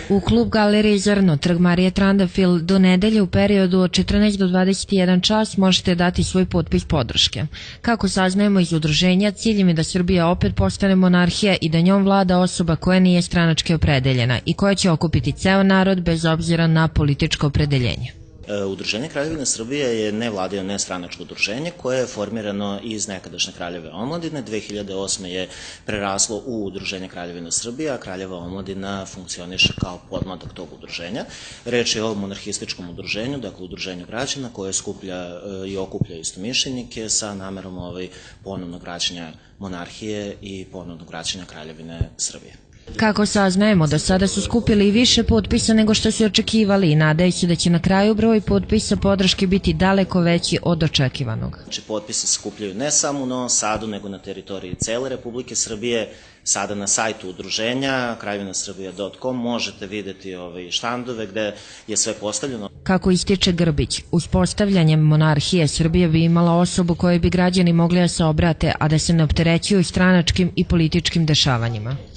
U klub Galerije Zrno, Trg Marije Trandafil, do nedelje u periodu od 14 do 21 čas možete dati svoj potpis podrške. Kako saznajemo iz udruženja, cilj im je da Srbija opet postane monarhija i da njom vlada osoba koja nije stranački opredeljena i koja će okupiti ceo narod bez obzira na političko opredeljenje. Udruženje Kraljevine Srbije je nevladino nestranačko udruženje koje je formirano iz nekadašnje Kraljeve omladine. 2008. je preraslo u Udruženje Kraljevine Srbije, a Kraljeva omladina funkcioniše kao podmladak tog udruženja. Reč je o monarhističkom udruženju, dakle udruženju građana koje skuplja i okuplja istomišljenike sa namerom ponovnog vraćanja monarhije i ponovnog vraćanja Kraljevine Srbije. Kako saznajemo, do sada su skupili i više potpisa nego što su očekivali i nadaju se da će na kraju broj potpisa podrške biti daleko veći od očekivanog. Znači, potpise se skupljaju ne samo u Novom Sadu, nego na teritoriji cele Republike Srbije. Sada na sajtu udruženja kraljevinasrbija.com možete videti štandove gde je sve postavljeno. Kako ističe Grbić, uspostavljanjem monarhije Srbija bi imala osobu kojoj bi građani mogli da se obrate, a da se ne opterećuju stranačkim i političkim dešavanjima.